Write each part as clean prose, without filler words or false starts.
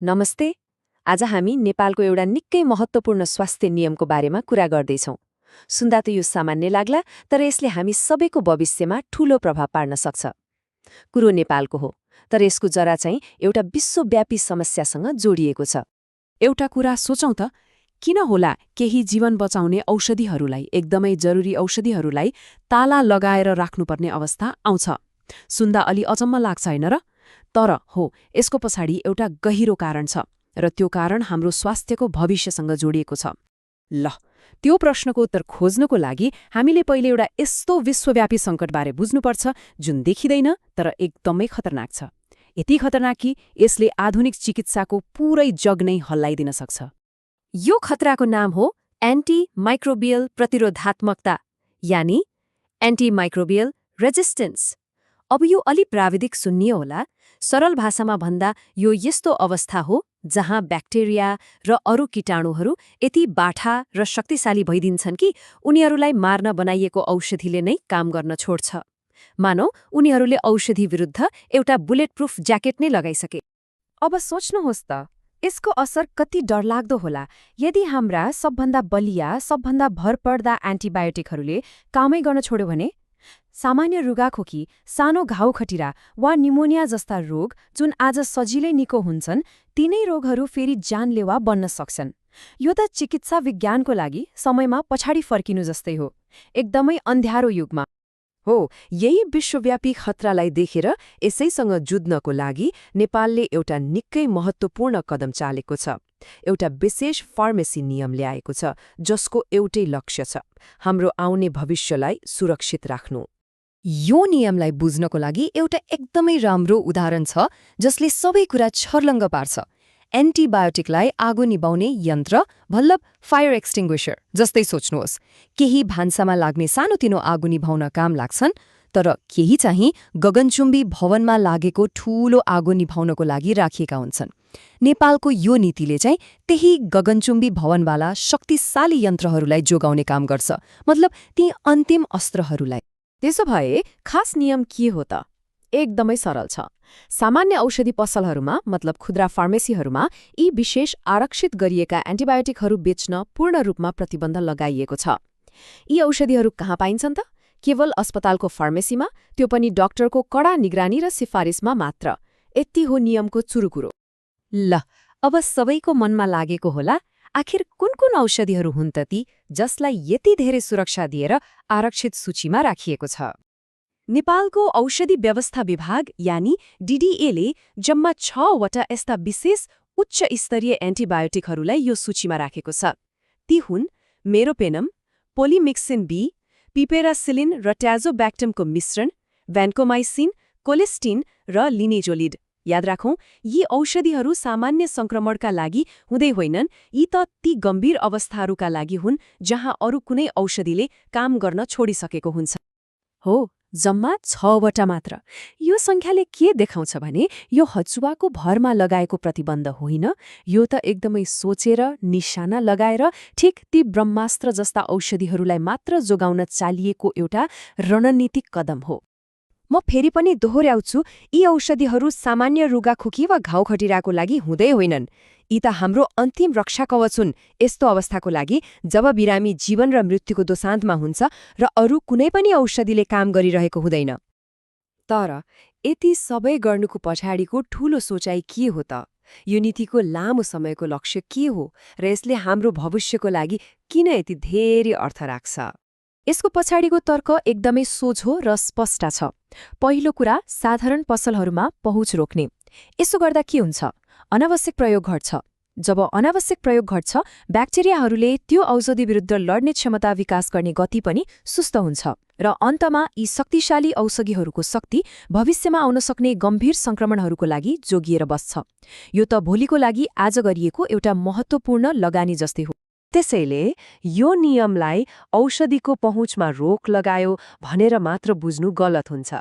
नमस्ते। आज हामी नेपालको एउटा निकै महत्त्वपूर्ण स्वास्थ्य नियमको बारेमा कुरा गर्दैछौँ। सुन्दा त यो सामान्य लाग्ला, तर यसले हामी सबैको भविष्यमा ठूलो प्रभाव पार्न सक्छ। कुरो नेपालको हो, तर यसको जरा चाहिँ एउटा विश्वव्यापी समस्यासँग जोडिएको छ। एउटा कुरा सोचौं त, किन होला केही जीवन बचाउने औषधिहरूलाई एकदमै जरुरी औषधिहरूलाई ताला लगाएर राख्नुपर्ने अवस्था आउँछ? सुन्दा अलि अचम्म लाग्छ हैन र? तर हो, यसको पछाडि एउटा गहिरो कारण छ, र त्यो कारण हाम्रो स्वास्थ्यको भविष्यसँग जोडिएको छ। ल, त्यो प्रश्नको उत्तर खोज्नको लागि हामीले पहिले एउटा यस्तो विश्वव्यापी सङ्कटबारे बुझ्नुपर्छ जुन देखिँदैन तर एकदमै खतरनाक छ। यति खतरनाक कि यसले आधुनिक चिकित्साको पुरै जग नै हल्लाइदिन सक्छ। यो खतराको नाम हो एन्टी-माइक्रोबियल प्रतिरोधात्मकता, यानि एन्टी-माइक्रोबियल रेजिस्टेन्स। अब यो अलि प्राविधिक सुन्नियो होला। सरल भाषामा भन्दा यो यस्तो अवस्था हो जहाँ ब्याक्टेरिया र अरू कीटाणुहरू यति बाठा र शक्तिशाली भइदिन्छन् कि उनीहरूलाई मार्न बनाइएको औषधिले नै काम गर्न छोड्छ। मानौ उनीहरूले औषधि विरुद्ध एउटा बुलेटप्रुफ ज्याकेट नै लगाइसके। अब सोच्नुहोस् त, यसको असर कति डरलाग्दो होला यदि हाम्रा सबभन्दा बलिया, सबभन्दा भरपर्दा एन्टिबायोटिकहरूले कामै गर्न छोड्यो भने। सामान्य रुगाखोकी, सानो घाउ खटिरा वा निमोनिया जस्ता रोग जुन आज सजिलै निको हुन्छन्, तिनै रोगहरू फेरि जानलेवा बन्न सक्छन्। यो त चिकित्सा विज्ञानको लागि समयमा पछाडि फर्किनु जस्तै हो, एकदमै अन्ध्यारो युगमा। हो, यही विश्वव्यापी खतरालाई देखेर यसैसँग जुझ्नको लागि नेपालले एउटा निकै महत्त्वपूर्ण कदम चालेको छ। एउटा विशेष फार्मेसी नियम ल्याएको छ जसको एउटै लक्ष्य छ, हाम्रो आउने भविष्यलाई सुरक्षित राख्नु। यो नियमलाई बुझ्नको लागि एउटा एकदमै राम्रो उदाहरण छ जसले सबै कुरा छर्लङ्ग पार्छ। एन्टिबायोटिकलाई आगो निभाउने यन्त्र, भल्लभ फायर एक्सटिङ्ग्विसर जस्तै सोच्नुहोस्। केही भान्सामा लाग्ने सानोतिनो आगो निभाउन काम लाग्छन्, तर केही चाहिँ गगनचुम्बी भवनमा लागेको ठूलो आगो निभाउनको लागि राखिएका हुन्छन्। नेपालको यो नीतिले चाहिँ त्यही गगनचुम्बी भवनवाला शक्तिशाली यन्त्रहरूलाई जोगाउने काम गर्छ, मतलब ती अन्तिम अस्त्रहरूलाई। त्यसो भए खास नियम के हो त? एकदमै सरल छ। सामान्य औषधि पसलहरूमा, मतलब खुद्रा फार्मेसीहरूमा, यी विशेष आरक्षित गरिएका एन्टिबायोटिकहरू बेच्न पूर्ण रूपमा प्रतिबन्ध लगाइएको छ। यी औषधिहरू कहाँ पाइन्छन् त? केवल अस्पतालको फार्मेसीमा, त्यो पनि डाक्टरको कडा निगरानी र सिफारिसमा मात्र। यति हो नियमको चुरुकुरो। ल, अब सबैको मनमा लागेको होला, आखिर कुन औषधिहरू हुन् त ती जसलाई यति धेरै सुरक्षा दिएर आरक्षित सूचीमा राखिएको छ? नेपालको औषधि व्यवस्था विभाग यानि डिडिएले जम्मा 6वटा यस्ता विशेष उच्च स्तरीय एन्टिबायोटिकहरूलाई यो सूचीमा राखेको छ। ती हुन् मेरोपेनम, पोलिमिक्सिन बी, पिपेरासिलिन र ट्याजोब्याक्टमको मिश्रण, भ्यान्कोमाइसिन, कोलेस्टिन र लिनेजोलिड। याद राखौं, यी औषधिहरू सामान्य संक्रमणका लागि हुँदै होइनन्, यी त ती गम्भीर अवस्थाहरूका लागि हुन् जहाँ अरू कुनै औषधिले काम गर्न छोडिसकेको हुन्छ। हो, जम्मा 6वटा मात्र। यो संख्याले के देखाउँछ भने यो हचुवाको भरमा लगाएको प्रतिबन्ध होइन, यो त एकदमै सोचेर, निशाना लगाएर ठिक ती ब्रह्मास्त्र जस्ता औषधिहरूलाई मात्र जोगाउन चालिएको एउटा रणनीतिक कदम हो। म फेरि पनि दोहोर्याउँछु, यी औषधिहरू सामान्य रुगाखोकी वा घाउ खटिराको लागि हुँदै होइनन्। यी त हाम्रो अन्तिम रक्षा कवच हुन् यस्तो अवस्थाको लागि जब बिरामी जीवन र मृत्युको दोसान्धमा हुन्छ र अरू कुनै पनि औषधिले काम गरिरहेको हुँदैन। तर यति सबै गर्नुको पछाडिको ठूलो सोचाइ के हो त? यो नीतिको लामो समयको लक्ष्य के हो र यसले हाम्रो भविष्यको लागि किन यति धेरै अर्थ राख्छ? यसको पछाडिको तर्क एकदमै सोझो र स्पष्ट छ। पहिलो कुरा, साधारण पसलहरूमा पहुँच रोक्ने। यसो गर्दा के हुन्छ? अनावश्यक प्रयोग घट्छ। जब अनावश्यक प्रयोग घट्छ, ब्याक्टेरियाहरूले त्यो औषधि विरुद्ध लड्ने क्षमता विकास गर्ने गति पनि सुस्त हुन्छ, र अन्तमा यी शक्तिशाली औषधिहरूको शक्ति भविष्यमा आउन सक्ने गम्भीर संक्रमणहरूको लागि जोगिएर बस्छ। यो त भोलिको लागि आज गरिएको एउटा महत्त्वपूर्ण लगानी जस्तै हो। त्यसैले यो नियमलाई औषधिको पहुँचमा रोक लगायो भनेर मात्र बुझ्नु गलत हुन्छ।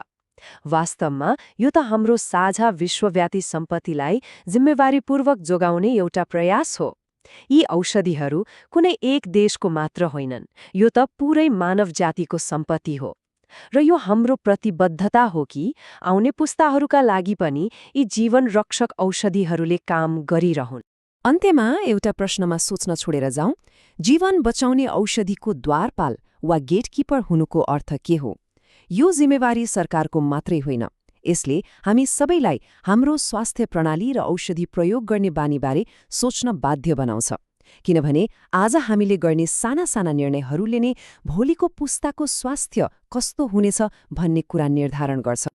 वास्तवमा यो त हाम्रो साझा विश्वव्यापी सम्पत्तिलाई जिम्मेवारीपूर्वक जोगाउने एउटा प्रयास हो। यी औषधिहरू कुनै एक देशको मात्र होइनन्, यो त पुरै मानव जातिको सम्पत्ति हो। र यो हाम्रो प्रतिबद्धता हो कि आउने पुस्ताहरूका लागि पनि यी जीवन रक्षक औषधिहरूले काम गरिरहुन्। अन्त्यमा एउटा प्रश्नमा सोच्न छोडेर जाउँ, जीवन बचाउने औषधिको द्वारपाल वा गेटकिपर हुनुको अर्थ के हो? यो जिम्मेवारी सरकारको मात्रै होइन। यसले हामी सबैलाई हाम्रो स्वास्थ्य प्रणाली र औषधि प्रयोग गर्ने बानीबारे सोच्न बाध्य बनाउँछ। किनभने आज हामीले गर्ने साना साना निर्णयहरूले नै भोलिको पुस्ताको स्वास्थ्य कस्तो हुनेछ भन्ने कुरा निर्धारण गर्छ।